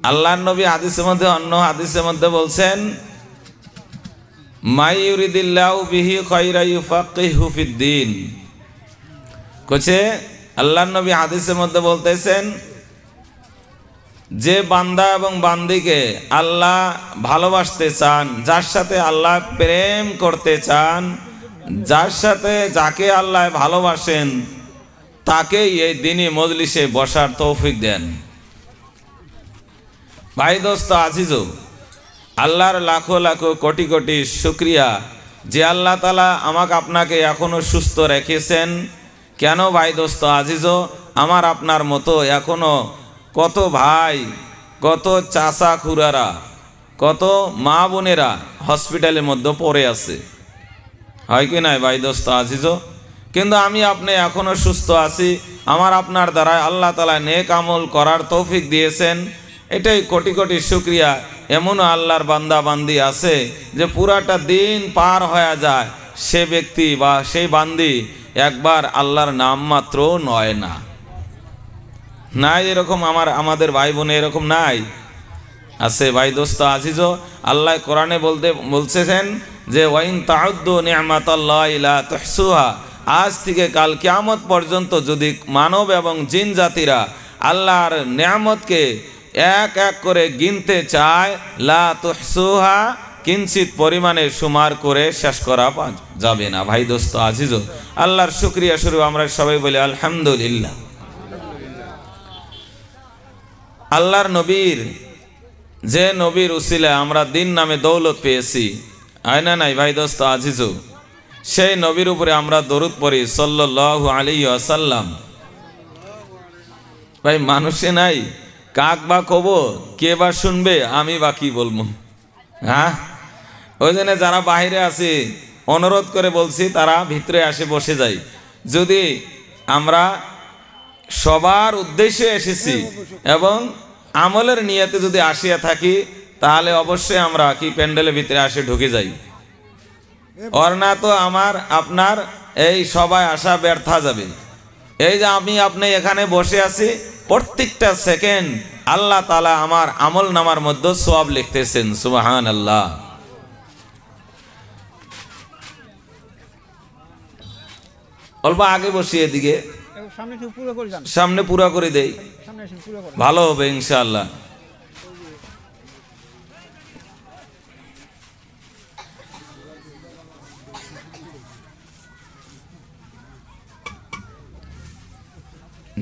আল্লাহর নবী হাদিসের মধ্যে অন্য হাদিসের মধ্যে বলছেন মাই ইউরিদিল্লাহু বিহি খায়রা ইউফাক্কিহু ফিদ্দিন। কইছে আল্লাহর নবী হাদিসের মধ্যে বলতেছেন যে বান্দা এবং বান্দিকে আল্লাহ ভালোবাসতে চান, যার সাথে আল্লাহ প্রেম করতে চান, যার সাথে যাকে আল্লাহ ভালোবাসেন তাকেই এই দিনী মজলিসে বসার তৌফিক দেন। ভাই দোস্ত আজিজ, আল্লাহর লাখো লাখো কোটি কোটি শুকরিয়া যে আল্লাহ তাআলা আমাকে আপনাকে এখনো সুস্থ রেখেছেন। কেন ভাই দোস্ত আজিজ, আমার আপনার মতো এখনো কত ভাই, কত চাচা খুড়ারা, কত মা বোনেরা হসপিটালের মধ্যে পড়ে আছে, হয় কি নাই ভাই দোস্ত আজিজ? কিন্তু আমি আপনি এখনো সুস্থ আছি, আমার আপনার দ্বারা আল্লাহ তাআলা নেক আমল করার তৌফিক দিয়েছেন, এটাই কোটি কোটি শুকরিয়া। এমনও আল্লাহর বান্দা বান্দি আছে যে পুরাটা দিন পার হয়ে যায়, সে ব্যক্তি বা সেই বান্দি একবার আল্লাহর নাম মাত্র নয় না। নাই এরকম আমাদের ভাই বোনে এরকম নাই? আছে ভাই দোস্ত আজিজ। আল্লাহ কোরআনে বলছেন যে ওয়াইন তাউদ্দু নি'মাতাল্লাহি লা তুহসুহা, আজ থেকে কাল কিয়ামত পর্যন্ত যদি মানব এবং জিন জাতিরা আল্লাহর নিয়ামতকে এক এক করে গিনতে চায়, লা তুহসুহা, কিঞ্চিত পরিমাণে সুমার করে শেষ করা যাবে না। ভাই দোস্ত আজিজ, আল্লাহর শুকরিয়া স্বরূপ আমরা সবাই বলি আলহামদুলিল্লাহ। আল্লাহর নবীর, যে নবীর উসিলায় আমরা দিন নামে দৌলত পেয়েছি, আয়না নাই ভাই দোস্ত আজিজ, সেই নবীর উপরে আমরা দরুদ পড়ি সাল্লাল্লাহু আলাইহি ওয়াসাল্লাম। ভাই মানুষে নাই, কাক বা কব, কে বা শুনবে, আমি বা কি বলবো? হ্যাঁ, ওই জন্য যারা বাহিরে আছে অনুরোধ করে বলছি তারা ভিতরে আসে বসে যায়। যদি আমরা সবার উদ্দেশ্যে এসেছি এবং আমলের নিয়তে যদি আসিয়া থাকি, তাহলে অবশ্যই আমরা কি প্যান্ডেলের ভিতরে আসে ঢুকে যাই। অর্না তো আমার আপনার এই সবাই আসা ব্যর্থ যাবে। এই যে আমি আপনি এখানে বসে আছি, প্রত্যেকটা সেকেন্ড আল্লাহ তাআলা আমার আমল নামার মধ্যে সওয়াব লিখতেছেন। সুবহানাল্লাহ। অল্প আগে বসি, এদিকে সামনে পুরা করে দেই, ভালো হবে ইনশাআল্লাহ।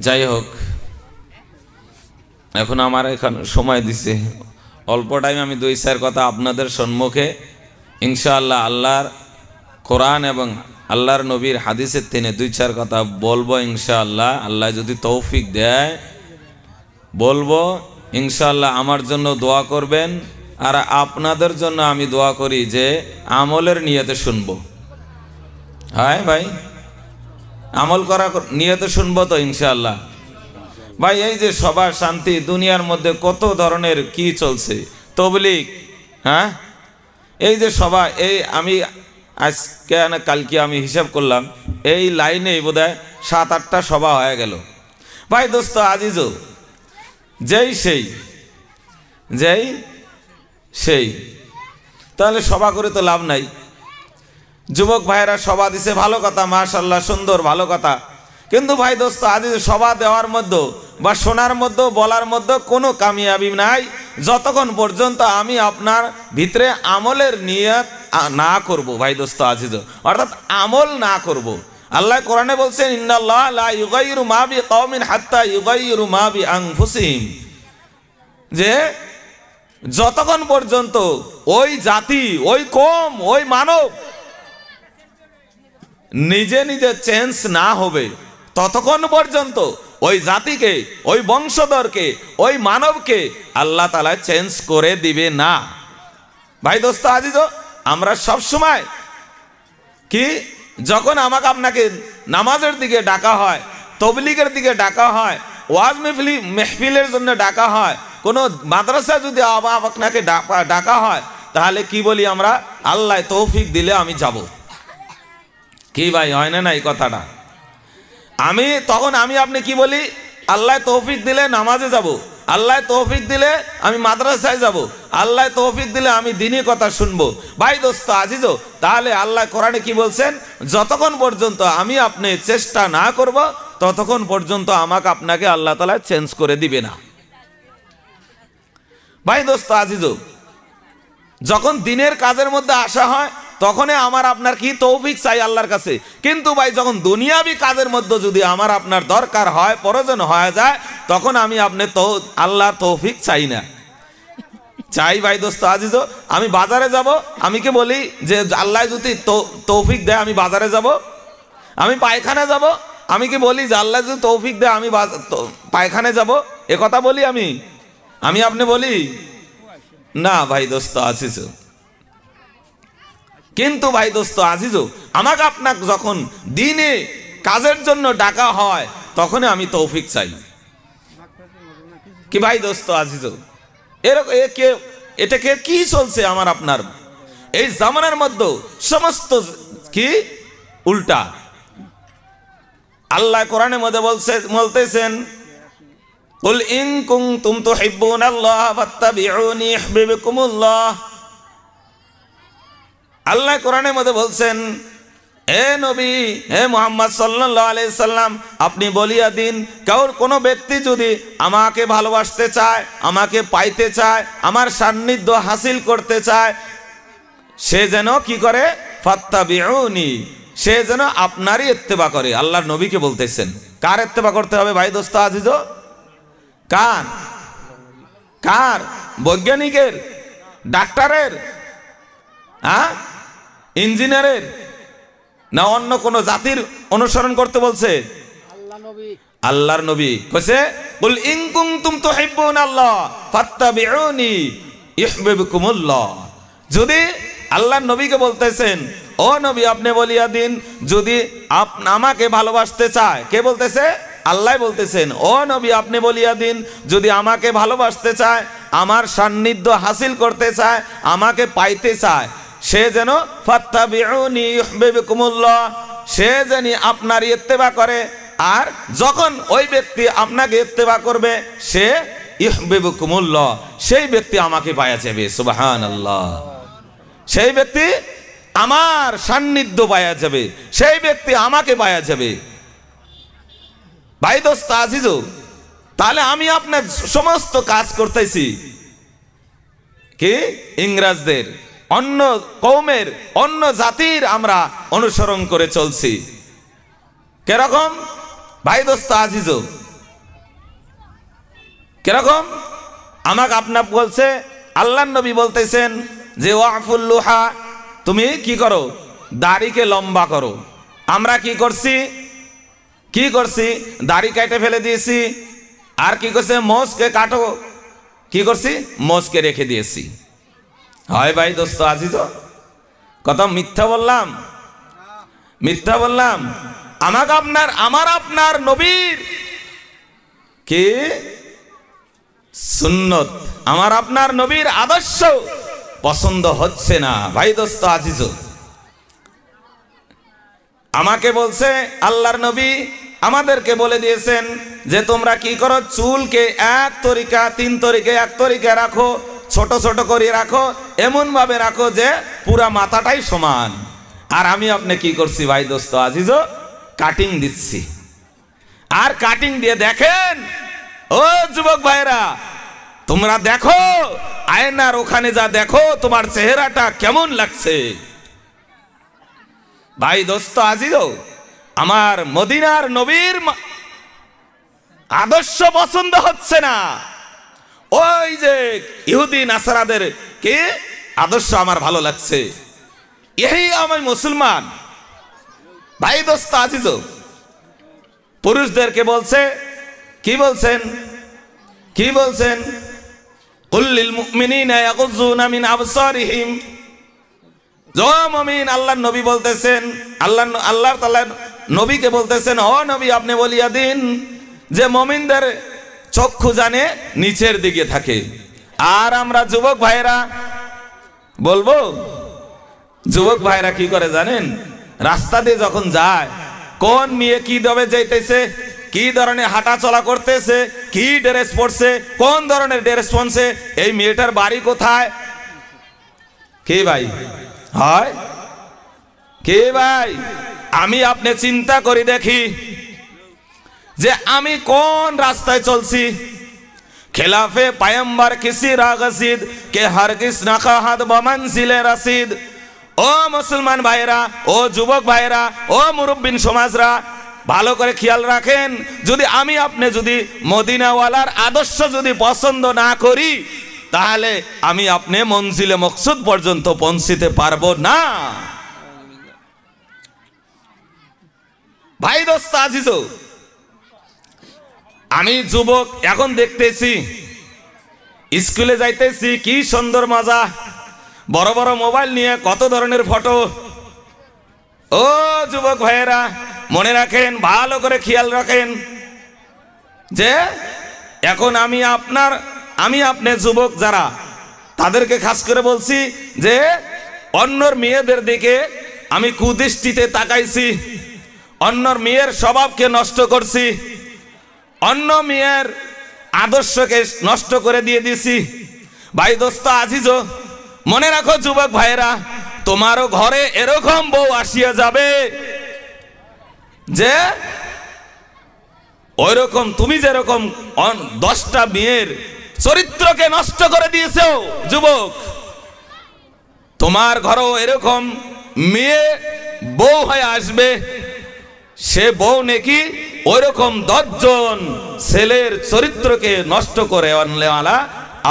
যাই হোক, এখন আমার এখানে সময় দিছে অল্প টাইম, আমি দুই চার কথা আপনাদের সম্মুখে ইনশাআল্লাহ আল্লাহর কোরআন এবং আল্লাহর নবীর হাদিসের থেকে দুই চার কথা বলবো ইনশাআল্লাহ। আল্লাহ যদি তৌফিক দেয় বলবো ইনশাআল্লাহ। আমার জন্য দোয়া করবেন, আর আপনাদের জন্য আমি দোয়া করি যে আমলের নিয়তে শুনবো। হ্যাঁ ভাই, আমল করা নিয়তে শুনবো তো ইনশাআল্লাহ। ভাই এই যে সবার শান্তি, দুনিয়ার মধ্যে কত ধরনের কি চলছে, তবলিগ, হ্যাঁ, এই যে সবাই, এই আমি আজকে না কালকে আমি হিসাব করলাম এই লাইনেই বোধহয় 7-8টা সভা হয়ে গেল। ভাই দোস্ত আজিজ, যেই সেই তাহলে সভা করে তো লাভ নাই। যুবক ভাইরা সভা দিছে, ভালো কথা, মাশাআল্লাহ, সুন্দর, ভালো কথা। কিন্তু ভাই দোস্ত আজিজ, সভা দেওয়ার মধ্যে বা শোনার মধ্যে বলার মধ্যে কোনো কামিয়াবি নাই যতক্ষণ পর্যন্ত আমি আপনার ভিতরে আমলের নিয়ত না করব। ভাই দোস্ত আজিজ, অর্থাৎ আমল না করব। আল্লাহ কোরআনে বলছেন ইন্নাল্লাহ লা ইউগাইরু মা বিকওমিন হাত্তা ইউগাইরু মা বিআনফুসিহিম, যে যতক্ষণ পর্যন্ত ওই জাতি, ওই কওম, ওই মানব নিজে নিজে চেঞ্জ না হবে, ততক্ষণ পর্যন্ত ওই জাতিকে, ওই বংশধরকে, ওই মানবকে আল্লাহ তাআলা চেঞ্জ করে দিবে না। ভাই দোস্ত আজিজ, আমরা সব সময় কি, যখন আমাকে আপনাকে নামাজের দিকে ডাকা হয়, তবলিগের দিকে ডাকা হয়, ওয়াজ মেহফিলের জন্য ডাকা হয়, কোনো মাদ্রাসা যদি আপনাকে ডাকা হয়, তাহলে কি বলি আমরা? আল্লাহ তৌফিক দিলে আমি যাব। কি ভাই, হয় না এই কথাটা? তখন আমি আপনি কি বলি? আল্লাহ তৌফিক দিলে নামাজে যাব। আল্লাহ তৌফিক দিলে আমি মাদ্রাসায় যাব, আল্লাহ তৌফিক দিলে আমি দ্বীনি কথা শুনবো। ভাই দোস্ত আজিজো, তাহলে আল্লাহ কোরআনে কি বলছেন? যতক্ষণ পর্যন্ত আমি আপনি চেষ্টা না করব ততক্ষণ পর্যন্ত আমাকে আপনাকে আল্লাহ তাআলা চেঞ্জ করে দিবে না। ভাই দোস্ত আজিজো, যখন দিনের কাজের মধ্যে আসা হয় তখনই আমার আপনার কি তৌফিক চাই আল্লাহর কাছে। কিন্তু ভাই যখন দুনিয়াবি কাজের মধ্যে যদি আমার আপনার দরকার হয়, প্রয়োজন হয়ে যায়, তখন আমি আপনি তো আল্লাহর তৌফিক চাই না, চাই ভাই দোস্ত আজিজো আমি বাজারে যাব, আমি কি বলি যে আল্লাহ যদি তৌফিক দেয় আমি বাজারে যাব? আমি পায়খানা যাব, আমি কি বলি যে আল্লাহ যদি তৌফিক দেয় আমি পায়খানে যাব? এ কথা বলি আমি আপনি বলি না ভাই দোস্ত আজিজো। কিন্তু ভাই দোস্ত আজিজো, আমাকে আপনাকে যখন দিনে কাজের জন্য ডাকা হয় তখনই আমি তৌফিক চাই কি ভাই দোস্ত আজিজো? এটাকে কি চলছে আমার আপনার এই জামানার মধ্যে? সমস্ত কি উল্টা। আল্লাহ কোরআনের মধ্যে বলতেছেন, কুল ইন কুনতুম তুহিব্বুনাল্লাহ ফাত্তাবিউনি ইউহিব্বুকুমুল্লাহ। আল্লাহ কোরআনের মধ্যে বলছেন, হে নবী, হে মুহাম্মদ সাল্লাল্লাহু আলাইহি সাল্লাম, আপনি বলিয়া দিন, কোনো ব্যক্তি যদি আমাকে ভালোবাসতে চায়, আমাকে পাইতে চায়, আমার সান্নিধ্য হাসিল করতে চায়, সে যেন কি করে? ফাত্তাবিউনি, সে যেন আপনারই ইত্তেবা করে। আল্লাহর নবীকে বলতেছেন। কার ইত্তেবা করতে হবে ভাই দোস্ত আজিজো? কার? বৈজ্ঞানিকের, ডাক্তারের, ইঞ্জিনিয়ারের, না অন্য কোন জাতির অনুসরণ করতে বলছে? আল্লাহর নবী কইছে, কুল ইন কুনতুম তুহিব্বুনাল্লাহ ফাত্তাবিউনি ইউহিব্বুকুমুল্লাহ। যদি আল্লাহর নবীকে বলতেছেন, ও নবী আপনি বলিয়া দিন, যদি আমাকে ভালোবাসতে চায়, কে বলতেছে? আল্লাহ বলতেছেন, ও নবী আপনি বলিয়া দিন, যদি আমাকে ভালোবাসতে চায়, আমার সান্নিধ্য হাসিল করতে চায়, আমাকে পাইতে চায়, সে যেন ফাত্তাবিউনি ইউহিব্বুকুমুল্লাহ, সে যেন আপনার ইত্তেবা করে। আর যখন ওই ব্যক্তি আপনাকে ইত্তেবা করবে, সে ইউহিব্বুকুমুল্লাহ, সেই ব্যক্তি আমাকে পাওয়া যাবে। সুবহানাল্লাহ। সেই ব্যক্তি আমার সান্নিধ্য পাওয়া যাবে, সেই ব্যক্তি আমাকে পাওয়া যাবে। ভাই দোস্ত আজিজো, তাহলে আমি আপনার সমস্ত কাজ করতেছি কি ইংরেজদের, অন্য কওমের, অন্য জাতির আমরা অনুসরণ করে চলছি। কিরকম ভাই দোস্ত আজিজো? কিরকম? আমাকে আপনার বলছে, আল্লাহর নবী বলতেছেন যে ওয়াফুল লুহা, তুমি কি করো? দাড়িকে লম্বা করো। আমরা কি করছি? দাড়ি কেটে ফেলে দিয়েছি। আর কি করছে? মোষকে কাটো। কি করছি? মোষকে রেখে দিয়েছি। হয় ভাই দোস্ত আজিজ, কত মিথ্যা বললাম, মিথ্যা বললাম। আমার আপনার নবীর কি সুন্নত, আমার আপনার নবীর আদর্শ পছন্দ হচ্ছে না ভাই দোস্ত আজিজ। আমাকে বলছে আল্লাহর নবী, আমাদেরকে বলে দিয়েছেন যে তোমরা কি করো? চুলকে এক তরিকা, তিন তরিকা, এক তরিকা রাখো, ছোট ছোট করে রাখো, এমন ভাবে রাখো যে পুরা মাথাটাই সমান। আর আমি আপনি কি করছি ভাই দোস্ত আজিজ? কাটিং দিচ্ছি। আর কাটিং দিয়ে দেখেন, ও যুবক ভাইরা, তোমরা দেখো আয়নার ওখানে যা দেখো, তোমার চেহারাটা কেমন লাগছে। ভাই দোস্ত আজিজ, আমার মদিনার নবীর আদর্শ পছন্দ হচ্ছে না, ওই যে ইহুদি নাসারাদের কি আদর্শ আমার ভালো লাগছে। এই আমি মুসলমান। ভাই দোস্ত আজিজ, পুরুষদেরকে বলছে, কি বলছেন? কুল লিল মুমিনিনা ইয়াগুযুনা মিন আবসারিহিম। মুমিন, আল্লাহর নবী বলতেছেন, আল্লাহ তাআলা নবীকে বলতেছেন, ও নবী আপনি বলিয়া দিন যে মুমিনদের চক্ষু জানে নিচের দিকে থাকে। আর আমরা যুবক ভাইরা বলবো, যুবক ভাইরা কি করে জানেন? রাস্তা দিয়ে যখন যায়, কোন মেয়ে কি দবে যাইতেছে, কি ধরনের হাঁটা চলা করতেছে, কি ড্রেস পরছে, কোন ধরনের ড্রেস পরছে, এই মেয়েটার বাড়ি কোথায়। কে ভাই হয়? কে ভাই? আমি আপনি চিন্তা করি দেখি যে আমি কোন রাস্তায় চলছি। খেলাফে পায়ম্বার কিসি রাগসিদ কে হারগিস নাখাহাদ বমনজিলে রাসিদ। ও মুসলমান ভাইরা, ও যুবক ভাইরা, ও মুরব্বিন সমাজরা, ভালো করে খেয়াল রাখেন, যদি আমি আপনি যদি মদিনাওয়ালার আদর্শ যদি পছন্দ না করি, তাহলে আমি আপনি মঞ্জিলে মকসুদ পর্যন্ত পৌঁছিতে পারবো না। ভাই দোস্ত আজিজ, আমি যুবক এখন দেখতেছি স্কুলে যাইতেছি, কি সুন্দর মজা, বড় বড় মোবাইল নিয়ে কত ধরনের ফটো। ও যুবক ভাইয়েরা, মনে রাখেন, ভালো করে খেয়াল রাখেন যে এখন আমি আপনি যুবক যারা, তাদেরকে খাস করে বলছি যে অন্যর মেয়েদের দিকে আমি কুদৃষ্টিতে তাকাইছি, অন্যর মেয়ের স্বভাবকে নষ্ট করছি, অন্য মেয়ের আদর্শকে নষ্ট করে দিয়ে দিছি। ভাই দোস্ত আজিজ, মনে রাখো যুবক ভাইয়েরা, তোমারও ঘরে এরকম বউ আসিয়া যাবে যে ওইরকম তুমি যেরকম 10টা মেয়ের চরিত্রকে নষ্ট করে দিয়েছো যুবক, তোমার ঘরেও এরকম মেয়ে বউ হয়ে আসবে। সে বউ নাকি ওইরকম 10 জন ছেলের চরিত্রকে নষ্ট করে আনলেওয়ালা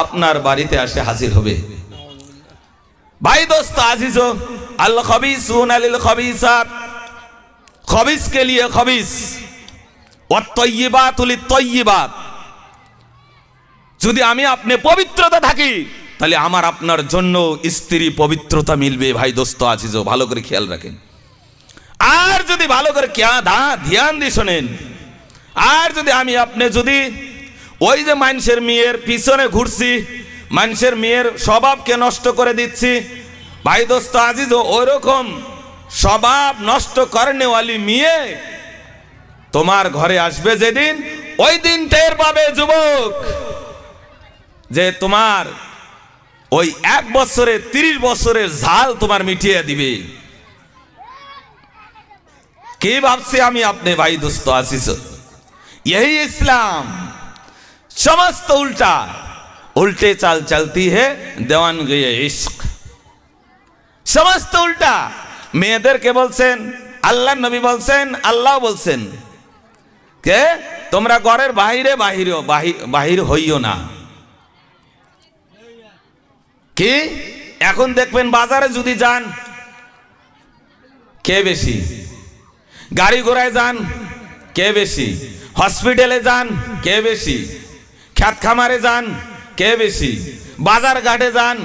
আপনার বাড়িতে আসে হাজির হবে। ভাই দোস্ত আজিজ, আল খবিসুনা লিল খবিসাত, খবিস কে লিয়ে খবিস, ওয়াত তাইয়্যিবাতু লিত তাইয়্যিবাত। যদি আমি আপনি পবিত্রতা থাকি, তাহলে আমার আপনার জন্য স্ত্রী পবিত্রতা মিলবে। ভাই দোস্ত আজিজ, ভালো করে খেয়াল রাখেন। আর যদি ভালো করে ধ্যান দিয়ে শোনেন, আর যদি আমি আপনি যদি ওই যে মানুষের মেয়ের পিছনে ঘুরছি, মানুষের মেয়ের স্বভাবকে নষ্ট করে দিচ্ছি, ভাই দোস্ত আজিজ, ওইরকম স্বভাব নষ্ট করেনেওয়ালি মেয়ে তোমার ঘরে আসবে যেদিন, ওই দিন টের পাবে যুবক যে তোমার ওই 1 বছরে 30 বছরের ঝাল তোমার মিটিয়ে দিবে। কি ভাবছি আমি আপনি ভাই দোস্ত আজিজ? यही इस्लाम समस्त उल्टा, उल्टे चाल चलती है देवान गए इश्क। समस्त उल्टा। মেয়েদেরকে বলছেন, আল্লাহ নবী বলছেন, আল্লাহ বলছেন কে তোমরা ঘরের বাহির হইও না। কি এখন দেখবেন বাজারে যদি যান, কে বেশি? গাড়ি ঘোড়ায় যান, কে বেশি? হসপিটালে যান, কে বেশি? খেত খামারে যান, কে বেশি? বাজার ঘাটে যান,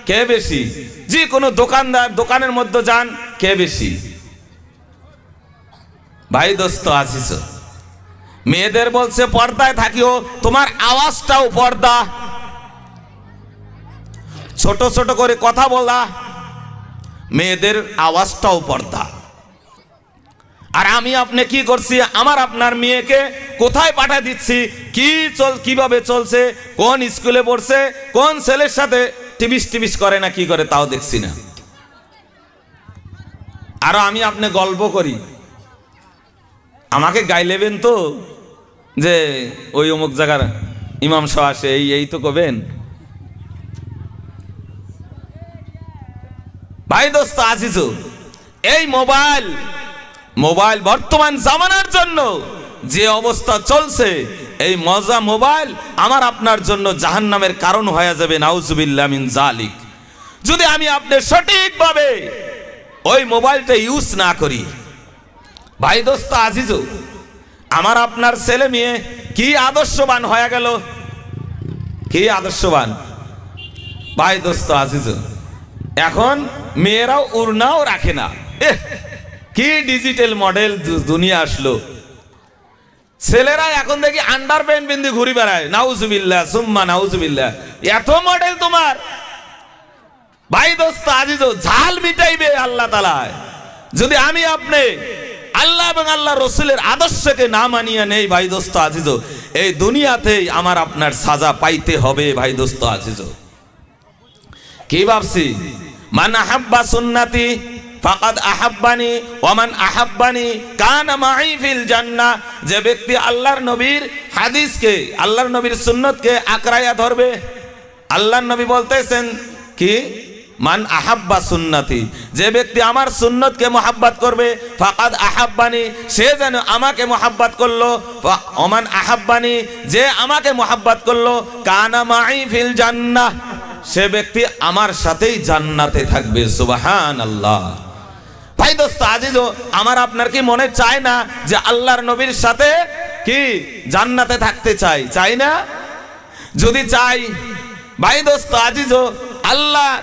কে বেশি? যে কোনো দোকানের মধ্যে যান, কে বেশি? ভাই দোস্ত আজিজ, মেয়েদের বলছে পর্দায় থাকিও, তোমার আওয়াজটাও পর্দা, ছোট ছোট করে কথা বলা, মেয়েদের আওয়াজটাও পর্দা। আর আমি আপনি কি করছি? আমার আপনার মেয়েকে কোথায় পাঠা দিচ্ছি, কিভাবে চলছে, কোন স্কুলে পড়ছে, কোন ছেলের সাথে টিবিস করে না কি করে, তাও দেখছি না। আর আমি আপনি গল্প করি, আমাকে গাইলেবেন তো যে ওই অমুক জায়গার ইমাম সাহেব আসে, এই তো কবেন। ভাই দোস্ত আজিজ, এই মোবাইল বর্তমান জামানার জন্য যে অবস্থা চলছে, এই মজা মোবাইল আমার আপনার জন্য জাহান্নামের কারণ হয়ে যাবে। নাউজুবিল্লাহ মিন জালিক। যদি আমি আপনি সঠিকভাবে ওই মোবাইলটা ইউজ না করি। ভাই দোস্ত আজিজ, আমার আপনার ছেলে মেয়ে কি আদর্শবান হয়ে গেল, কি আদর্শবান। ভাই দোস্ত আজিজ, এখন মেয়েরাও উড়নাও রাখে না। কি ডিজিটাল মডেল দুনিয়া আসলো। ছেলেরা এখন দেখি আন্ডার প্যান্ট পিন্ধে ঘুরি বেড়ায়। নাউজুবিল্লাহ সুম্মা নাউজুবিল্লাহ। এত মডেল তোমার। ভাই দোস্ত আজিজ, ঝাল মিটাইবে আল্লাহ তাআলা যদি আমি আপনি আল্লাহ এবং আল্লাহ রসুলের আদর্শকে না মানিয়ে নেই ভাই দোস্ত আজিজ, এই দুনিয়াতেই আমার আপনার সাজা পাইতে হবে ভাই দোস্ত আজিজ। কি ভাবছি? মান আহাব্বা সুন্নতি ফাকাদ আহাব্বানি ওয়া মান আহাব্বানি কানা মাই ফিল জান্নাহ। যে ব্যক্তি আল্লাহর নবীর হাদিসকে, আল্লাহর নবীর সুন্নতকে আকড়াইয়া ধরবে, আল্লাহর নবী বলতেছেন কি? মান আহাব্বা সুন্নতি, যে ব্যক্তি আমার সুন্নতকে মোহাব্বত করবে, ফাকাদ আহাব্বানি, সে যেন আমাকে মোহাব্বত করলো, ওমান আহাব্বানি, যে আমাকে মোহাব্বত করলো, কানা মাই ফিল জান্নাহ, সে ব্যক্তি আমার সাথেই জান্নাতে থাকবে। সুবহানাল্লাহ। ভাই দোস্ত আজিজ, আমার আপনার কি মনে চায় না যে আল্লাহর নবীর সাথে কি জান্নাতে থাকতে চাই? চাই না? যদি চাই ভাই দোস্ত আজিজ, আল্লাহর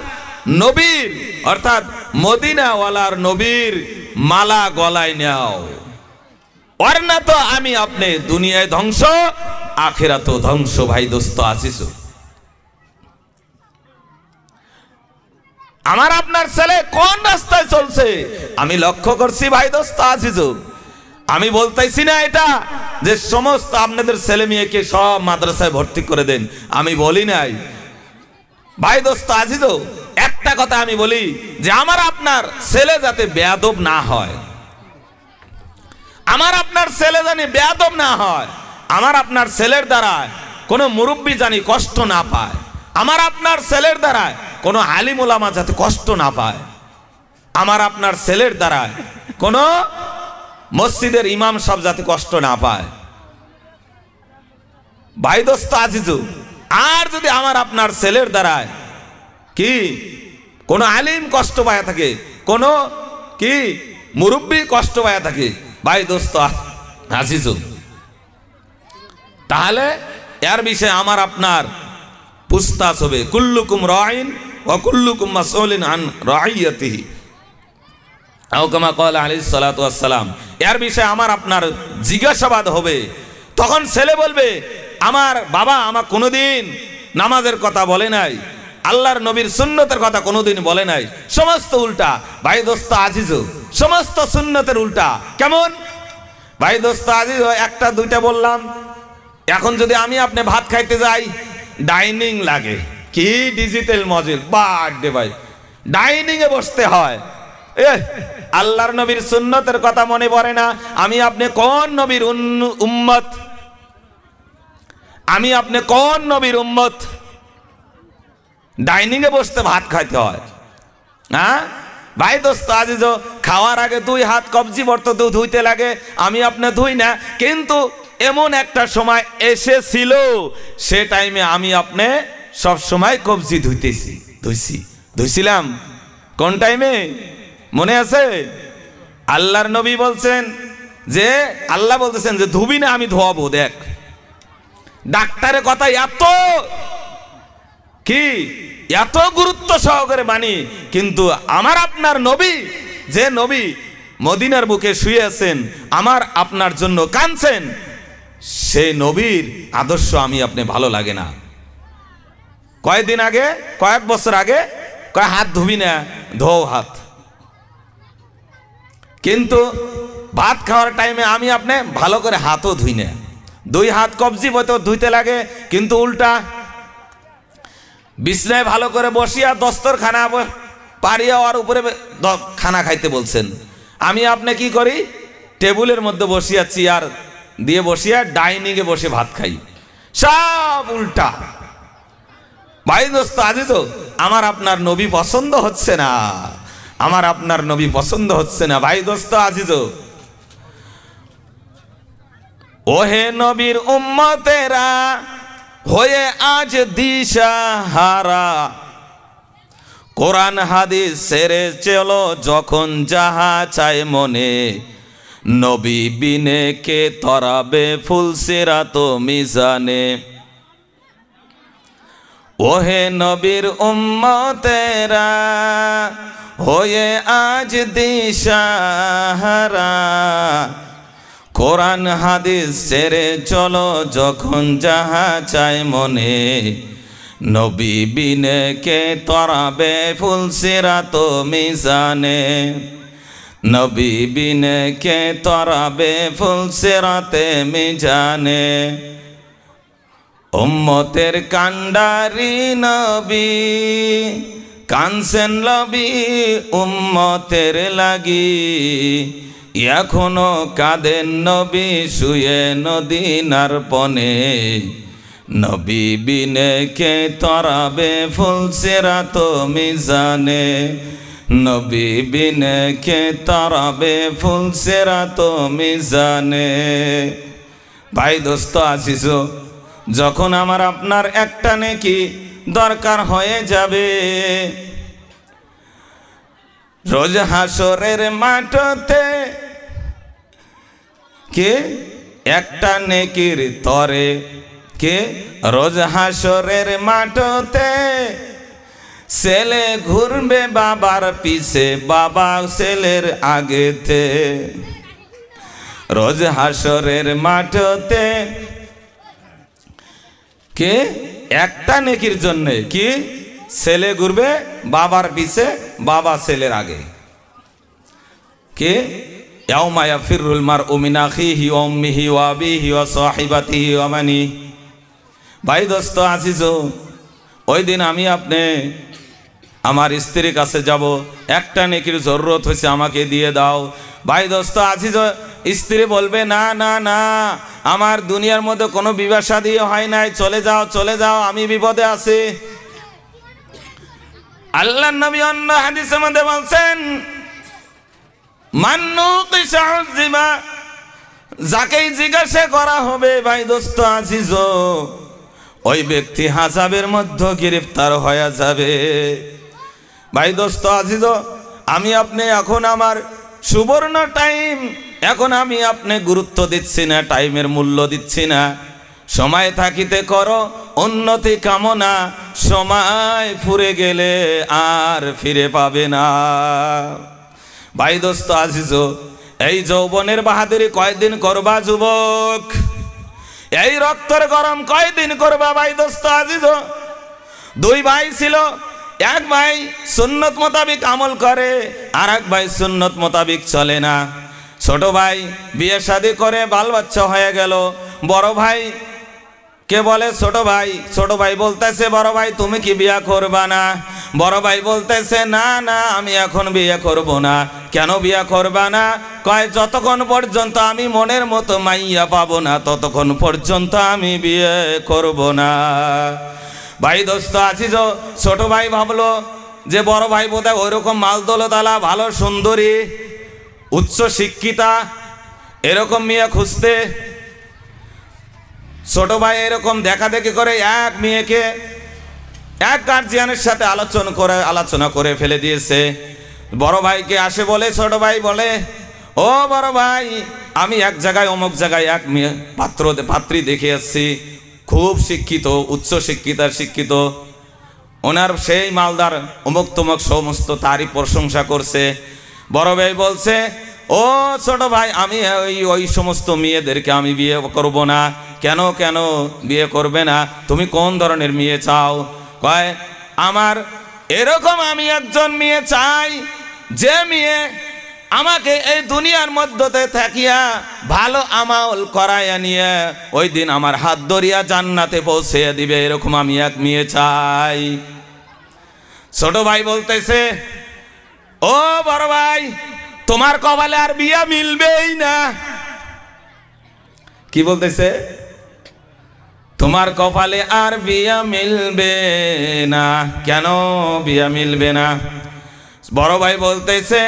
নবীর অর্থাৎ মদিনাওয়ালার নবীর মালা গলায় নাও, ওরনা তো আমি আপনি দুনিয়ায় ধ্বংস, আখিরাতেও ধ্বংস। ভাই দোস্ত আজিজ, আমার আপনার ছেলে কোন রাস্তায় চলছে আমি লক্ষ্য করছি ভাই দোস্ত আজিজ। আমি বলতেছি না এটা যে সমস্ত আপনাদের ছেলে মেয়েকে সব মাদ্রাসায় ভর্তি করে দেন, আমি বলি নাই ভাই দোস্ত আজিজ। একটা কথা আমি বলি যে আমার আপনার ছেলে যাতে বেয়াদব না হয়, আমার আপনার ছেলে জানি বেয়াদব না হয়, আমার আপনার ছেলের দ্বারা কোনো মুরব্বী জানি কষ্ট না পায়, আমার আপনার ছেলের দ্বারা কোনো আলিম ওলামা যাতে কষ্ট না পায়, আমার আপনার ছেলের দ্বারা কোনো মসজিদের ইমাম সব যাতে কষ্ট না পায়। ভাই দোস্ত আজিজু, আর যদি আমার আপনার ছেলের দ্বারা কি কোনো আলিম কষ্ট পায় থাকে, কোনো কি মুরব্বী কষ্ট পায় থাকে, ভাই দোস্ত আজিজু, তাহলে এর বিষয়ে আমার আপনার পুছতাছ হবে। কুল্লুকুম রাইন ওয়া কুল্লুকুম মাসউলুন আন রাইয়াতিহি, আও কামা ক্বালা আলাইহিস সালাতু ওয়াস সালাম। এর বিষয়ে আমার আপনার জিজ্ঞাসাবাদ হবে। তখন ছেলে বলবে আমার বাবা আমার কোনোদিন নামাজের কথা বলে নাই, আল্লাহর নবীর সুন্নতের কথা কোনোদিন বলে নাই, সমস্ত উল্টা। ভাই দোস্ত আজিজ, সমস্ত সুন্নতের উল্টা। কেমন? ভাই দোস্ত আজিজ, একটা দুইটা বললাম। এখন যদি আমি আপনি ভাত খাইতে যাই, ডাইনিং লাগে, কি ডিজিটাল মজেল বার্থডে, ভাই ডাইনিং এ বসতে হয়। আল্লাহর নবীর সুন্নতের কথা মনে পড়ে না? আমি আপনি কোন নবীর উম্মত? আমি আপনি কোন নবীর উম্মত? ডাইনিং এ বসতে ভাত খাইতে হয়? হ্যাঁ ভাই দোস্ত আজিজ, খাওয়ার আগে দুই হাত কবজি বর্ত ধুইতে লাগে, আমি আপনি ধুই না। কিন্তু এমন একটা সময় এসেছিল, সে টাইমে আমি আপনি সব সময় কবজি ধুইছিলাম। কোন টাইমে মনে আছে? আল্লাহর নবী বলছেন যে, আল্লাহ বলতেছেন যে ধুবি না, আমি ধোয়াবো। দেখ ডাক্তারের কথা এত কি এত গুরুত্ব সহকারে মানি, কিন্তু আমার আপনার নবী, যে নবী মদিনার বুকে শুয়ে আছেন, আমার আপনার জন্য কাঁদছেন, সেই নবীর আদর্শ আমি আপনি ভালো লাগে না। কয়েকদিন আগে, কয়েক বছর আগে কয় হাত ধুবি না, ধো হাত। কিন্তু ভাত খাওয়ার টাইমে আমি আপনি ভালো করে হাতও ধুই না, দুই হাত কবজি বইতে ধুইতে লাগে। কিন্তু উল্টা বিছনায় ভালো করে বসিয়া দস্তরখানা পারিয়া আর উপরে খানা খাইতে বলছেন, আমি আপনি কি করি? টেবিলের মধ্যে বসিয়া চেয়ার দিয়ে বসিয়া ডাইনিং এ বসে ভাত খাই। সব উল্টা। ভাই দোস্ত আজিজ, আমার আপনার নবী পছন্দ হচ্ছে না, আমার আপনার নবী পছন্দ হচ্ছে না। ভাই দোস্ত আজিজ, ওহে নবীর উম্মতেরা হয়ে আজ দিশাহারা, কোরআন হাদিস ছেড়ে চলো যখন যাহা চায় মনে, নবী বিনে কে তরাবে ফুলসিরাত মিজানে। ওহে নবীর উম্মতেরা হয়ে আজ দিশাহারা, কোরআন হাদিস ছেড়ে চলো যখন যাহা চায় মনে, নবী বিনে কে তরাবে ফুলসিরাত মিজানে। নবী বিনে কে তরাবে ফুলসিরাতে মিজানে। উম্মতের কান্ডারি নবী, কানসেন নবী উম্মতের লাগি। এখনো কাঁদেন নবী শুয়ে নদীনার পনে। নবী বিনে কে তরাবে ফুলসিরাত মিজানে। নবী বিনে কে তরাবে ফুলসিরাত মিজানে। ভাই দোস্ত আজিজ, যখন আমার আপনার একটা নেকি দরকার হয়ে যাবে, রোজ হাসরের মাঠতে কে একটা নেকির তরে, কে রোজ হাসরের মাঠতে ছেলে ঘুরবে বাবার পিছে, বাবা ছেলের আগেতে। রোজ হাসরের মাঠতে কে একটা নেকির জন্য কি ছেলে ঘুরবে বাবার পিছে, বাবা ছেলের আগে। কে ইয়াউমা ইয়াফিরুল মারউ মিন আখিহি ওয়া উম্মিহি ওয়া আবিহি ওয়া সাহিবাতিহি ওয়া মানি। ভাই দোস্ত আজিজ, ওই দিন আমি আপনি আমার স্ত্রীর কাছে যাব, একটা নেকির জরুরত হয়েছে আমাকে দিয়ে দাও। ভাই দোস্ত আজিজ, স্ত্রী বলবে না না না, আমার দুনিয়ার মধ্যে কোনো বিবাহ শাদী হয় নাই, চলে যাও চলে যাও, আমি বিপদে আছি। আল্লাহর নবী অন্য হাদিসের মধ্যে বলছেন, যাকেই জিজ্ঞাসা করা হবে ভাই দোস্ত আজিজ, ওই ব্যক্তি হাসাবের মধ্যে গ্রেফতার হয়ে যাবে। ভাই দোস্ত আজিজ, আমি আপনি এখন আমার সুবর্ণ টাইম, এখন আমি আপনি গুরুত্ব দিচ্ছি না, টাইমের মূল্য দিচ্ছি না। সময় থাকিতে করো উন্নতি কামনা, সময় ফুরে গেলে আর ফিরে পাবে না। ভাই দোস্ত আজিজ, এই যৌবনের বাহাদুরি কয়দিন করবা যুবক? এই রক্তের গরম কয়দিন করবা ভাই দোস্ত আজিজ? দুই ভাই ছিল, এক ভাই সুন্নত মোতাবিক আমল করে, আর এক ভাই সুন্নত মোতাবিক চলে না। ছোট ভাই বিয়ে শাদী করে বাল বাচ্চা হয়ে গেল। বড় ভাই কে বলে ছোট ভাই, ছোট ভাই বলতেছে বড় ভাই তুমি কি বিয়ে করবা না? বড় ভাই বলতেছে না না আমি এখন বিয়ে করব না। কেন বিয়ে করবা না? কয় যতক্ষণ পর্যন্ত আমি মনের মতো মাইয়া পাবো না ততক্ষণ পর্যন্ত আমি বিয়ে করব না। ভাই দোস্ত আজিজ, ছোট ভাই ভাবলো যে বড় ভাই বোধহয় ওইরকম মালদোলতালা, ভালো সুন্দরী, উচ্চ শিক্ষিতা, এরকম মেয়ে খুঁজতে। ছোট ভাই এরকম দেখা দেখি করে এক মেয়েকে এক গার্জিয়ানের সাথে আলোচনা করে ফেলে দিয়েছে। বড় ভাইকে আসে বলে, ছোট ভাই বলে, ও বড় ভাই আমি এক জায়গায় অমুক জায়গায় এক মেয়ে পাত্রী দেখে আসছি, খুব শিক্ষিত, উচ্চ শিক্ষিত, ওনার সেই মালদার অমুক তমুক সমস্ত তারই প্রশংসা করছে। বড় ভাই বলছে, ও ছোট ভাই আমি ওই সমস্ত মেয়েদেরকে আমি বিয়ে করব না। কেন কেন বিয়ে করবে না? তুমি কোন ধরনের মেয়ে চাও? কয় আমার এরকম আমি একজন মেয়ে চাই, যে মেয়ে আমাকে এই দুনিয়ার মধ্যতে থাকিয়া ভালো আমল করাইয়া নিয়ে ওই দিন আমার হাত ধরিয়া জান্নাতে পৌঁছে দিবে, এরকম আমি এক মেয়ে চাই। ছোট ভাই বলতেছে, ও বড় ভাই তোমার কপালে আর বিয়া মিলবেই না। কি বলতেছে? তোমার কপালে আর বিয়া মিলবে না। কেন বিয়া মিলবে না? বড় ভাই বলতেছে,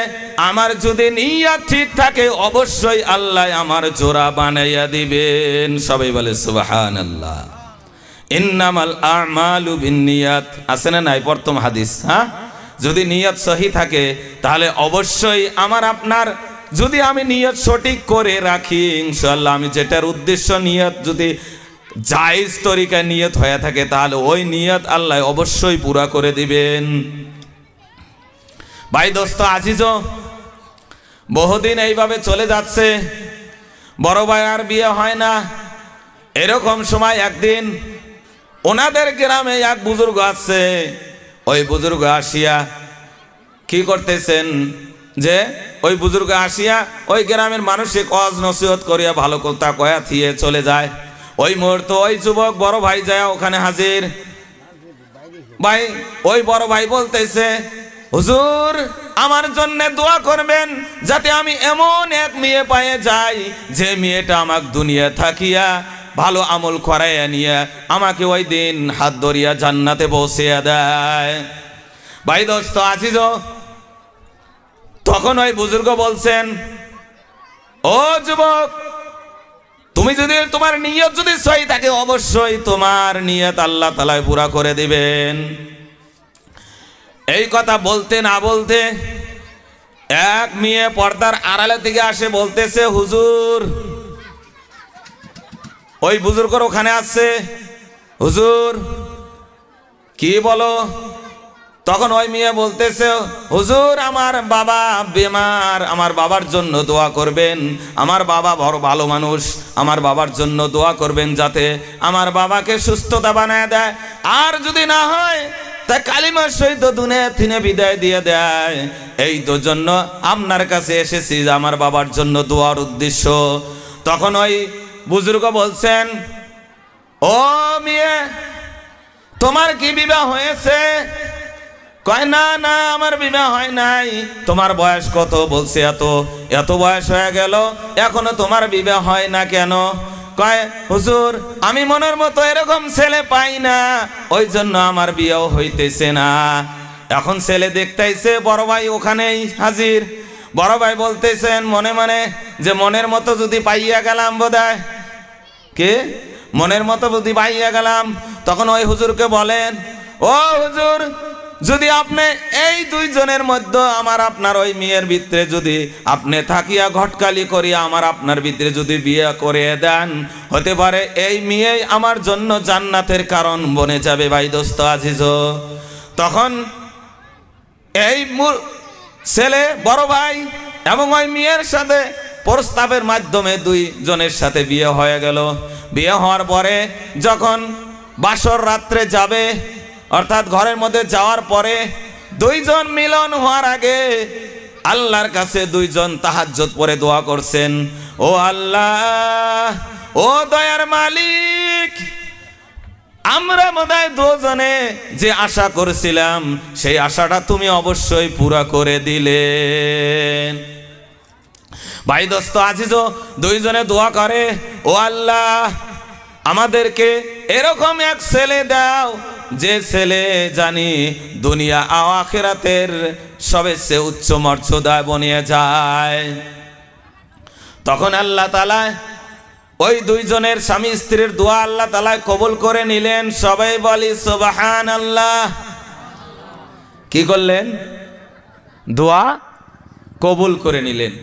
আমার যদি নিয়ত ঠিক থাকে অবশ্যই আল্লাহ আমার জোড়া বানাইয়া দিবেন। সবাই বলে সুবহানাল্লাহ। ইন্নামাল আমালু বিন্নিয়াত, আছে না নাই প্রথম হাদিস? হ্যাঁ, যদি নিয়ত সহি থাকে তাহলে অবশ্যই আমার আপনার, যদি আমি নিয়ত সঠিক করে রাখি ইনশাআল্লাহ, আমি যেটার উদ্দেশ্য নিয়ত যদি জায়েজ তরিকায় নিয়ত হয়ে থাকে তাহলে ওই নিয়ত আল্লাহ অবশ্যই পুরা করে দিবেন। ভাই দোস্ত আজিজ, বহুদিন এইভাবে চলে যাচ্ছে, বড় ভাই আর বিয়ে হয় না। এরকম সময় একদিন ওনাদের গ্রামে এক বুজুর্গ আছে। ওই বুজুর্গ আসিয়া কি করতেছেন, যে ওই বুজুর্গ আসিয়া ওই গ্রামের মানুষকে ওয়াজ নসিহত করিয়া ভালো কথা কয়া থিয়ে চলে যায়। ওই মুহূর্তে ওই যুবক বড় ভাই যায় ওখানে হাজির। ভাই ওই বড় ভাই বলতেছে, হুজুর আমার জন্য দোয়া করবেন যাতে আমি এমন এক মেয়ে পায়ে যাই যে মেয়েটা আমাকে দুনিয়া থাকিয়া ভালো আমল করাইয়া নিয়ে আমাকে ওই দিন হাত ধরিয়া জান্নাতে বসিয়ে দেয়। ভাই দোস্ত আজিজ, তখন ওই বুজুর্গ বলছেন, ও যুবক তুমি যদি তোমার নিয়ত যদি সহি থাকে অবশ্যই তোমার নিয়ত আল্লাহ তাআলা পুরা করে দিবেন। এই কথা বলতে না বলতে এক মেয়ে পর্দার আড়ালে থেকে আসে বলতেছে, হুজুর ওই বুজুর্গর ওখানে আসছে। হুজুর কি বলো? তখন ওই মেয়ে বলতেছে, হুজুর আমার বাবা বেমার, আমার বাবার জন্য দোয়া করবেন। আমার বাবা বড় ভালো মানুষ, আমার বাবার জন্য দোয়া করবেন যাতে আমার বাবাকে সুস্থতা বানায় দেয়, আর যদি না হয় তা কালিমার সহিত দুনিয়া থেকে বিদায় দিয়ে দেয়। এই তো জন্য আপনার কাছে এসেছি আমার বাবার জন্য দোয়ার উদ্দেশ্য। তখন ওই বুজুর্গ বলছেন, ও মেয়ে তোমার কি বিবাহ হয়েছে? কয় না না আমার বিবাহ হয় নাই। তোমার বয়স কত? বলছে এত বয়স হয়ে গেল এখনো তোমার বিবাহ হয় না কেন? কয় হুজুর আমি মনের মতো এরকম ছেলে পাই না, ওই জন্য আমার বিয়েও হইতেছে না। এখন ছেলে দেখতেইছে, বড় ভাই ওখানেই হাজির। বড় ভাই বলতেছেন মনে মনে যে মনের মতো যদি পাইয়া গেলাম বোধহয় কে মনের মতো যদি পাইয়া গেলাম। তখন ওই হুজুরকে বলেন, ও হুজুর যদি আপনি এই দুইজনের মধ্যে আমার আপনার ওই মেয়ের ভিতরে যদি আপনি থাকিয়া ঘটকালি করিয়া আমার আপনার ভিতরে যদি বিয়ে করে দেন, হতে পারে এই মেয়েই আমার জন্য জান্নাতের কারণ বনে যাবে। ভাই দোস্ত আজিজ, তখন এই ছেলে বড় ভাই এবং ওই মেয়ের সাথে প্রস্তাবের মাধ্যমে দুইজনের সাথে বিয়ে হয়ে গেল। বিয়ে হওয়ার পরে যখন বাসর রাত্রে যাবে, অর্থাৎ ঘরের মধ্যে যাওয়ার পরে দুইজন মিলন হওয়ার আগে আল্লাহর কাছে দুইজন তাহাজ্জুদ পড়ে দোয়া করছেন, ও আল্লাহ ও দয়ার মালিক, আমরা বোধহয় দুজনে যে আশা করেছিলাম সেই আশাটা তুমি অবশ্যই পুরা করে দিলেন। ভাই দোস্ত আজিজ, দুইজনে দোয়া করে, ও আল্লাহ আমাদেরকে এরকম এক ছেলে দাও যে ছেলে জানি দুনিয়া ও আখিরাতের সবচেয়ে উচ্চ মর্যাদায় বনিয়ে যায়। তখন আল্লাহ তাআলা ওই দুইজনের স্বামী স্ত্রীর দোয়া আল্লাহ তাআলা কবুল করে নিলেন। সবাই বলি সুবহানাল্লাহ। কি করলেন? দোয়া কবুল করে নিলেন।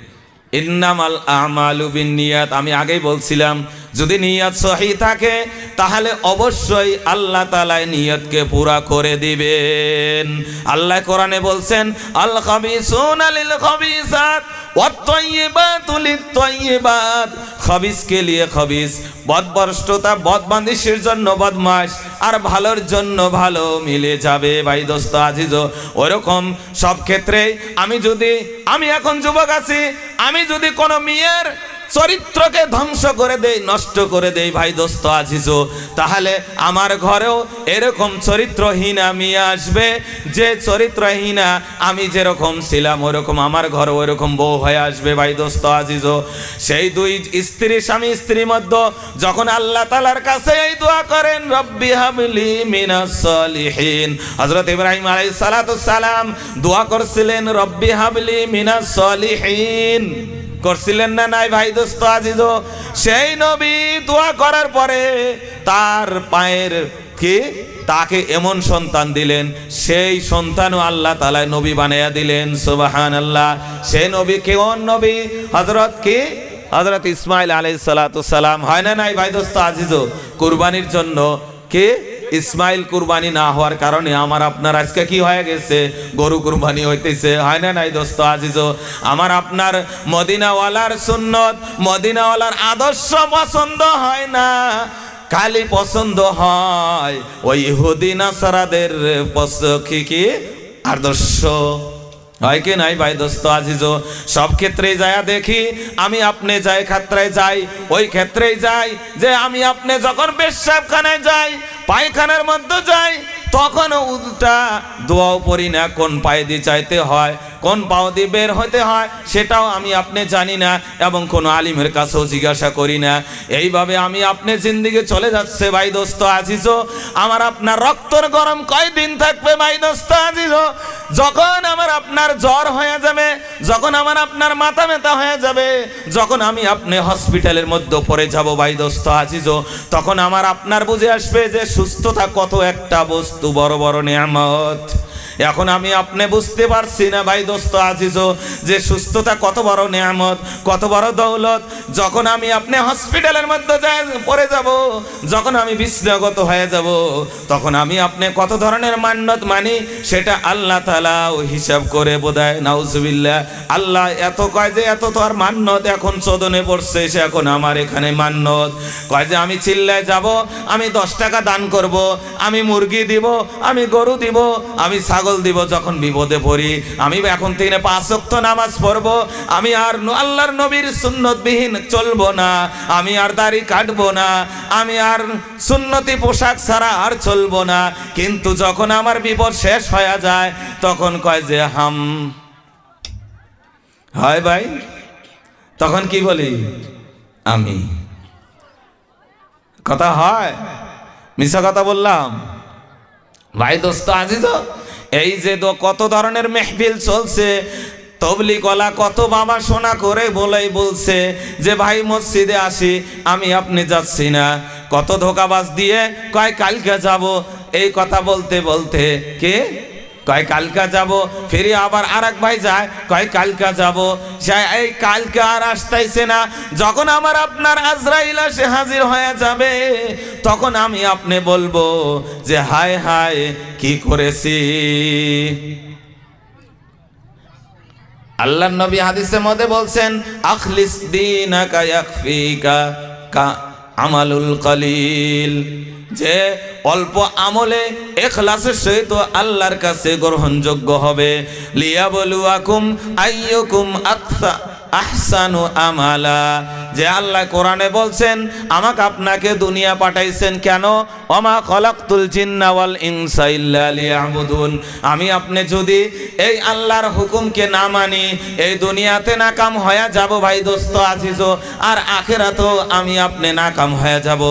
ইন্নামাল আমালু বিন্নিয়াত, আমি আগেই বলছিলাম যদি নিয়ত সহি থাকে তাহলে অবশ্যই আল্লাহ তাআলা নিয়তকে পুরা করে দিবেন। আল্লাহ কোরআনে বলছেন, আল খাবিসুনা লিল খাবিসাত ওয়াত তাইয়্যিবাতু লিত তাইয়্যিবাত। খাবিস কে লিয়ে খাবিস, বদবর্ষ্টতা বদমানিশের জন্য বদমাশ, আর ভালোর জন্য ভালো মিলে যাবে। ভাই দোস্ত আজিজ, ওরকম সব ক্ষেত্রে আমি এখন যুবক আছি, আমি যদি কোনো মেয়ের চরিত্রকে ধ্বংস করে দেই, নষ্ট করে দেই ভাই দোস্ত আজিজ, তাহলে আমার ঘরেও এরকম চরিত্রহীনা মেয়ে আসবে, যে চরিত্রহীনা আমি যেরকম ছিলাম ওরকম আমার ঘরে ওরকম বউ হয়ে আসবে। ভাই দোস্ত আজিজ, সেই দুই স্ত্রী স্বামী স্ত্রীর মধ্যে যখন আল্লাহ তাআলার কাছে এই দোয়া করেন, রব্বি হাবলি মিনাস সলিহিন, হযরত ইব্রাহিম আলাইহিস সালাতু সালাম দোয়া করছিলেন রব্বি হাবলি মিনাস সলিহিন, করছিলেন না নাই ভাই দোস্ত আজিজ? সেই নবী দোয়া করার পরে তার পায়ের তাকে এমন সন্তান দিলেন, সেই সন্তানও আল্লাহ তাআলা নবী বানাইয়া দিলেন। সুবহানাল্লাহ। সেই নবী কেমন নবী? হযরত ইসমাইল আলাইহিস সালাতু সালাম, হয় না নাই ভাই দোস্ত আজিজ? কুরবানির জন্য ইসমাইল কুরবানি না হওয়ার কারণে আমার আপনার আজকে কি হয়ে গেছে? গরু কুরবানি হইতেছে, হয় না নাই দোস্ত আজিজ? আমার আপনার মদিনাওয়ালার সুন্নত, মদিনাওয়ালার আদর্শ পছন্দ হয় না, খালি পছন্দ হয় ওই ইহুদি নাসারাদের কি আদর্শ। হয় কি নাই ভাই দোস্ত আজিজো? সব ক্ষেত্রেই যায় দেখি আমি আপনি যাই ক্ষেত্রে যাই, ওই ক্ষেত্রেই যাই যে আমি আপনি যখন পেশাবখানায় যাই, পায়খানার মধ্যে যাই, তখন উল্টা দোয়াও পড়ি না, কোন পায়ে দিয়ে চাইতে হয়, কোন পাও দিয়ে বের হতে হয় সেটাও আমি আপনি জানি না, এবং কোনো আলিমের কাছেও জিজ্ঞাসা করি না। এইভাবে আমি আপনি জিন্দিগি চলে যাচ্ছে ভাই দোস্ত আজিজো। আমার আপনার রক্তর গরম কয়দিন থাকবে ভাই দোস্ত আজিজো? যখন আমার আপনার জ্বর হয়ে যাবে, যখন আমার আপনার মাথা ব্যথা হয়ে যাবে, যখন আমি আপনি হসপিটালের মধ্যে পড়ে যাব ভাই দোস্ত আজিজো, তখন আমার আপনার বুঝে আসবে যে সুস্থতা কত একটা বস্তু, বড় বড় নিয়ামত। এখন আমি আপনি বুঝতে পারছি না ভাই দোস্ত আজিজো যে সুস্থতা কত বড় নিয়ামত, কত বড় দৌলত। যখন আমি আপনি হসপিটালের মধ্যে পড়ে যাব, যখন আমি বিছনাগত হয়ে যাব, তখন আমি আপনি কত ধরনের মান্যত মানি সেটা আল্লাহ তাআলা হিসাব করে বোধায় নাউজুবিল্লাহ। আল্লাহ এত কয় যে এত তো আর মান্যত এখন চোদনে পড়ছে, সে এখন আমার এখানে মান্যত কয় যে আমি চিল্লায় যাব, আমি 10 টাকা দান করব, আমি মুরগি দিব, আমি গরু দিব, আমি ছাগল দিব। যখন বিপদে পড়ি আমি এখন থেকে 5 ওয়াক্ত নামাজ পড়ব, আমি আর আল্লাহর নবীর সুন্নতবিহীন চলবো না, আমি আর দাড়ি কাটবো না, আমি আর সুন্নতি পোশাক ছাড়া আর চলবো না। কিন্তু যখন আমার বিপদ শেষ হয়ে যায় তখন কয় যে হাম হয় ভাই, তখন কি বলি আমি? কথা হয়? মিছা কথা বললাম ভাই দোস্ত আজিজো? এই যে কত ধরনের মেহফিল চলছে, তবলিগ ওয়ালা কত বাবা শোনা করে বলছে যে ভাই মসজিদে আসি, আমি আপনি যাচ্ছি না। কত ধোকাবাজ দিয়ে কয় কালকে যাব, এই কথা বলতে বলতে কে কয় কালকা যাব, ফিরে আবার আরেক ভাই যায় কয় কালকা যাব, এই কালকা আর আসতেছে না। যখন আমার আপনার আজরাইল এসে হাজির হয়ে যাবে তখন আমি আপনি বলবো যে হায় হায় কি করেছি। আল্লাহর নবী হাদিসের মধ্যে বলছেন আখলিস দীনাকা ইয়াকফিকা কা আমালুল কলিল, যে অল্প আমলে ইখলাসের সহিত আল্লাহর কাছে গ্রহণযোগ্য হবে। লিয়াবলুয়াকুম আইয়ুকুম আহসানু আমালা, যে আল্লাহ কোরআনে বলছেন আমাকে আপনাকে দুনিয়া পাঠাইছেন কেন? ওমা খলাকতুল জিন্না ওয়াল ইনসা ইল্লা লিয়াবুদুন। আমি আপনি যদি এই আল্লাহর হুকুমকে না মানি এই দুনিয়াতে নাকাম হয়ে যাব ভাই দোস্ত আজিজো, আর আখিরাতেও আমি আপনি নাকাম হয়ে যাব।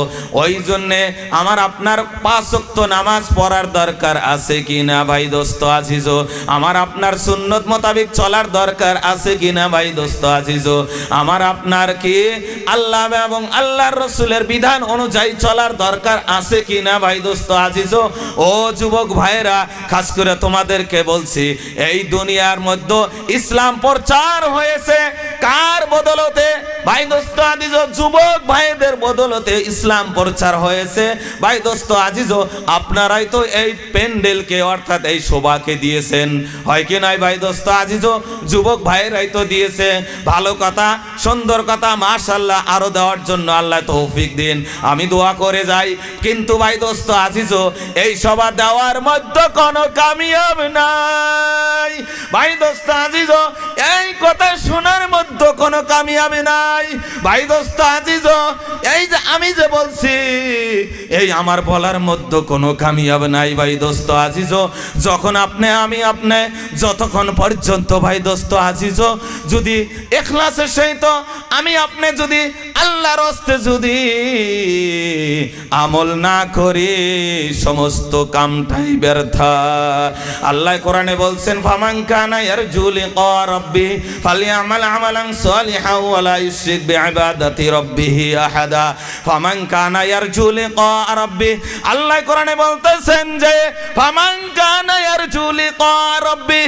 ওই জন্যে আমার আপনার 5 ওয়াক্ত নামাজ পড়ার দরকার আছে কি না ভাই দোস্ত আজিজো? আমার আপনার সুন্নত মোতাবেক চলার দরকার আছে কি না ভাই দোস্ত আজিজো? আমার আপনার কি আল্লাহ এবং আল্লাহর রাসূলের বিধান অনুযায়ী চলার দরকার আছে কি না ভাই দোস্ত আজিজো? ও যুবক ভাইরা, খাস করে তোমাদেরকে বলছি, এই দুনিয়ার মধ্যে ইসলাম প্রচার হয়েছে কার বদলতে ভাই দোস্ত আজিজো? যুবক ভাইদের বদলতে ইসলাম প্রচার হয়েছে ভাই দোস্ত আজিজো। আপনারাই তো এই প্যান্ডেলকে অর্থাৎ এই শোভাকে দিয়েছেন, হয় কি নাই ভাই দোস্ত আজিজো? যুবক ভাইরাই তো দিয়েছে। ভালো কথা, সুন্দর কথা, মাশাআল্লাহ, আরো দেওয়ার জন্য আল্লাহ তৌফিক দিন, আমি দোয়া করে যাই। কিন্তু ভাই দোস্ত আজিজো, এই সভা দেওয়ার মধ্যে কোনো কামিয়াব নাই ভাই দোস্ত আজিজো, এই কথা শোনার মধ্যে কোনো কামিয়াবি নাই ভাই দোস্ত আজিজো। এই যে আমি যে বলছি এই আমার বলার মধ্যে কোনো কামিয়াব নাই ভাই দোস্ত আজিজো। যখন আপনি আমি আপনি যতক্ষণ পর্যন্ত ভাই দোস্ত আজিজো যদি ইখলাসের সহিত আমি আপনি যদি আল্লাহর রাস্তে যদি আমল না করি সমস্ত কামটাই ব্যর্থ। আল্লাহ কোরআনে বলছেন ফামান কানা ইয়ারজু লিকা রাব্বি ফালইআমাল আমালান সালিহান ওয়া লা ইউশরিক বিইবাদাতি রাব্বিহি আহাদা। ফামান কানা ইয়ারজু লিকা রাব্বি, আল্লাহ কোরআনে বলতেছেন যে ফামান কানা ইয়ারজু লিকা রাব্বি,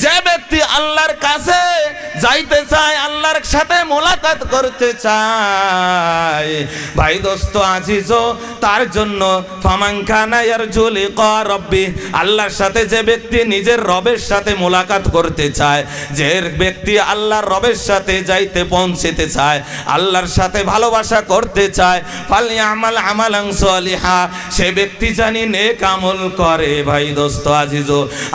যে ব্যক্তি আল্লাহর কাছে যাইতে চায়, আল্লাহর সাথে মোলাকাত মোলাকাত করতে চায় ভাই দোস্ত আজিজ, তার জন্য ফামান কানা ইয়ারজু লিকা রাব্বি, আল্লাহর সাথে যে ব্যক্তি নিজের রবের সাথে মোলাকাত করতে চায়, যে ব্যক্তি আল্লাহর রবের সাথে যাইতে পৌঁছতে চায়, আল্লাহর সাথে ভালোবাসা করতে চায়, ফালইআমাল আমালান সালিহা, সে ব্যক্তি জানি নেক আমল করে ভাই দোস্ত আজিজ।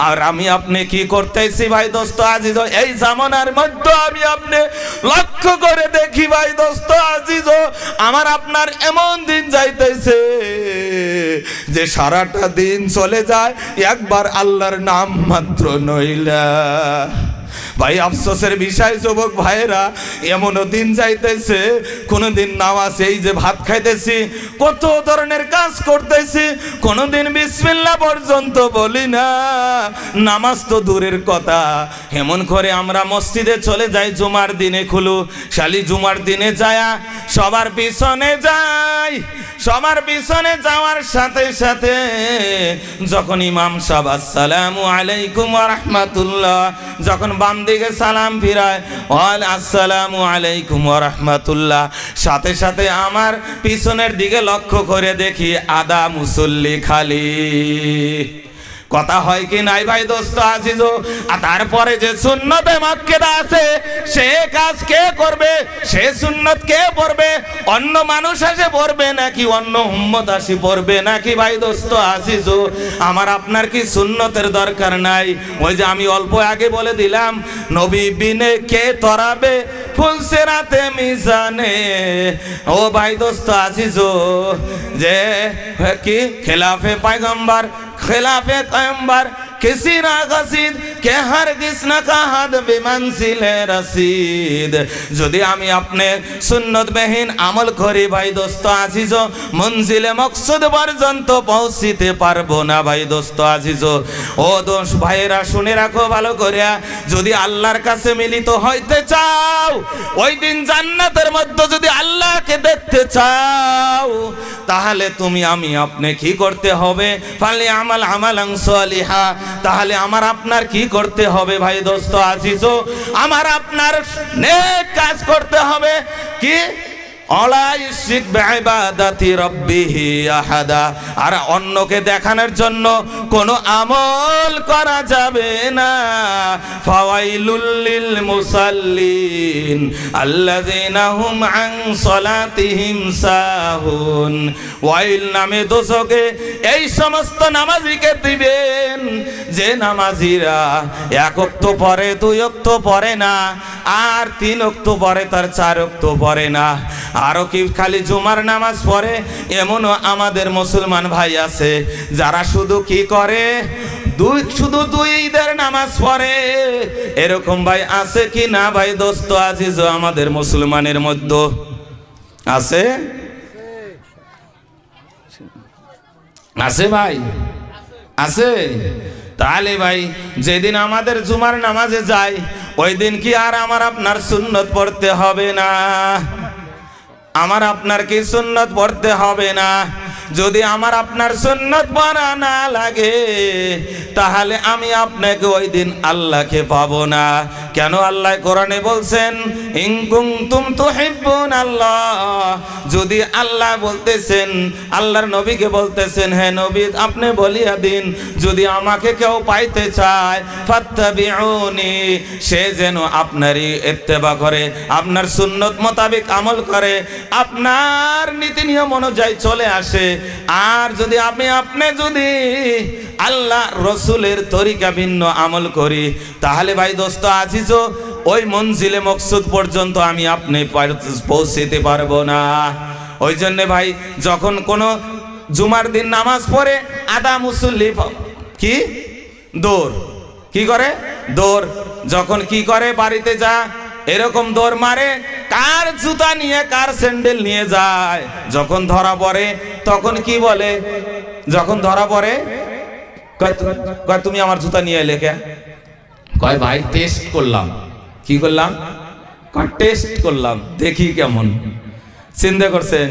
আর আমি আপনি কি করতেছি ভাই দোস্ত আজিজ, এই জামানার মধ্যে আমি আপনি লক্ষ্য করে দেখি ভাই দোস্ত আজিজ, আমার আপনার এমন দিন যাইতেছে যে সারাটা দিন চলে যায় একবার আল্লাহর নাম মাত্র নইলা। ভাই আফসোসের বিষয় যুবক ভাইরা, এমনও দিন যাইতেছে কোনদিন নামাজ, এই যে ভাত খাইতেছি, কত ধরনের কাজ করতেছি, কোনদিন বিসমিল্লাহ পর্যন্ত বলি না, নামাজ তো দূরের কথা। এমন করে আমরা মসজিদে চলে যাই জুমার দিনে, খুলু শালি জুমার দিনে যায়া সবার পিছনে যাই, সবার পিছনে যাওয়ার সাথে সাথে যখন ইমাম সাহেব আসসালামু আলাইকুম ওয়া রাহমাতুল্লাহ, যখন বাম দিকে সালাম ফিরায় ওয়াল আসসালামু আলাইকুম ওয়া রাহমাতুল্লাহ, সাথে সাথে আমার পিছনের দিকে লক্ষ্য করে দেখি আদা মুসল্লি খালি। কথা হয় কি নাই ভাই দোস্ত আজিজ? আর তারপরে যে সুন্নতে মুআক্কাদা আছে, সে কাজ কে করবে, সে সুন্নত কে পড়বে? অন্য মানুষ আসে পড়বে নাকি অন্য উম্মত আসি পড়বে নাকি ভাই দোস্ত আজিজ? আমার আপনার কি সুন্নতের দরকার নাই? ওই যে আমি অল্প আগে বলে দিলাম, নবী বিনে কে তরাবে ফুলসিরাতে মিজানে। ও ভাই দোস্ত আজিজ, যে কি খেলাফে পয়গম্বর, खिलाफे पैगंबर किसी ना गसीद के हर किस न कहद बिमंजिले रसीद। যদি আমি আপনি সুন্নতবিহীন আমল করি ভাই দোস্ত আজিজ, মঞ্জিলে মকসুদ পর্যন্ত পৌঁছিতে পারবো না ভাই দোস্ত আজিজ। ও দোষ ভাইয়েরা শুনে রাখো ভালো করে, যদি আল্লাহর কাছে মিলিত হইতে চাও, ওই দিন জান্নাতের মধ্যে যদি আল্লাহকে দেখতে চাও, তাহলে তুমি আমি আপনি কি করতে হবে? ফালি আমাল আমালান সালিহা, তাহলে আমার আপনার কি করতে হবে ভাই দোস্ত আজিজ? আমার আপনার নেক কাজ করতে হবে। কি? অলা ইশরিক বিইবাদাতি রাব্বিহি আহাদা, আর অন্যকে দেখানোর জন্য কোনো আমল করা যাবে না। ফাওয়াইলুল লিল মুসাল্লিন আল্লাযিনা হুম আন সালাতিহিম সাহুন। ওয়াইল নামে দোজখে এই সমস্ত নামাজীকে দিবেন যে নামাজীরা এক ওয়াক্ত পড়ে, দুই ওয়াক্ত পড়ে না, আর তিন ওয়াক্ত পড়ে, তার চার ওয়াক্ত পড়ে না, আরো কি খালি জুমার নামাজ পড়ে। এমনও আমাদের মুসলমান ভাই আছে যারা শুধু কি করে, শুধু দুই ঈদের নামাজ পড়ে। এরকম ভাই আছে কি না ভাই দোস্ত আজিজ? আমাদের মুসলমানের মধ্যে আছে, আছে ভাই, আছে। তাহলে ভাই যেদিন আমাদের জুমার নামাজে যাই, ওই দিন কি আর আমার আপনার সুন্নত পড়তে হবে না? আমার আপনার কি সুন্নত পড়তে হবে না? যদি আমার আপনার সুন্নত পড়া না লাগে, তাহলে আমি আপনাকে ওই দিন আল্লাহকে পাবো না। কেন? আল্লাহ কোরআনে বলছেন, ইন কুনতুম তুহিব্বুনাল্লাহ, যদি আল্লাহ বলতেছেন, আল্লাহর নবীকে বলতেছেন, হে নবী আপনি বলিয়া দিন, যদি আমাকে কেউ পাইতে চায় ফাত্তাবিউনি, সে যেন আপনারই ইত্তেবা করে, আপনার সুন্নত মোতাবেক আমল করে, আপনার নীতি নিয়ম অনুযায়ী চলে আসে। আর যদি আপনি যদি আল্লাহ রসুলের তরিকা ভিন্ন আমল করি, তাহলে ভাই দোস্ত আজিজ, ওই মঞ্জিলে মকসুদ পর্যন্ত আমি আপনি পৌঁছতে পারবো না। ওই জন্য ভাই যখন কোনো জুমার দিন নামাজ পড়ে, আদা মুসল্লি কি দৌড়, কি করে? দৌড়। যখন কি করে? বাড়িতে যা এরকম দৌড় মারে, কার জুতা নিয়ে কার স্যান্ডেল নিয়ে যায়। যখন ধরা পড়ে তখন কি বলে? যখন ধরা পড়ে কয় তুমি আমার জুতা নিয়ে এলে কে? কয় ভাই টেস্ট করলাম। কি করলাম? কয় টেস্ট করলাম, দেখি কেমন। চিন্তা করছেন,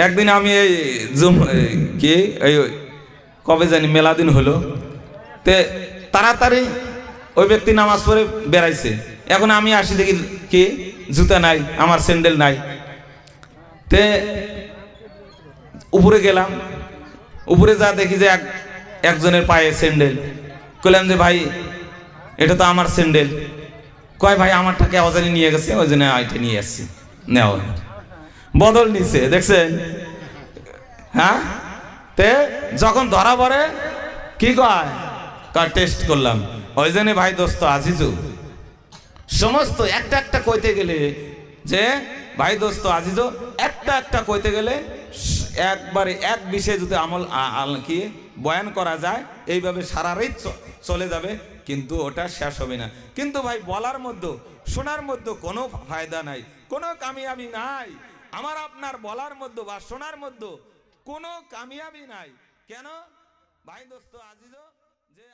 একদিন আমি এই কি এই কবে জানি মেলা দিন হলো, তে তাড়াতাড়ি ওই ব্যক্তি নামাজ পড়ে বেড়াইছে, এখন আমি আসি দেখি কি জুতা নাই, আমার স্যান্ডেল নাই। তে উপরে গেলাম, উপরে যা দেখি যে একজনের পায়ে স্যান্ডেল। কইলাম যে ভাই এটা তো আমার স্যান্ডেল। কয় ভাই আমারটাকে অজানি নিয়ে গেছে, ওই জন্য এটা নিয়ে আসছি। নেও, বদল নিছে, দেখছেন? হ্যাঁ, তে যখন ধরা পড়ে কি কয়, টেস্ট করলাম। ওই জন্য ভাই দোস্ত আজিজু সমস্ত একটা একটা কইতে গেলে, যে ভাই দোস্ত আজিজু একটা একটা কইতে গেলে একবারে এক বিষয়ে যদি আমল কি বয়ান করা যায়, এইভাবে সারা রাত চলে যাবে, কিন্তু ওটা শেষ হবে না। কিন্তু ভাই বলার মধ্যে শোনার মধ্যে কোনো ফায়দা নাই, কোনো কামিয়াবি নাই। আমার আপনার বলার মধ্যে বা শোনার মধ্যে কোনো কামিয়াবি নাই। কেন ভাই দোস্ত আজিজু? যে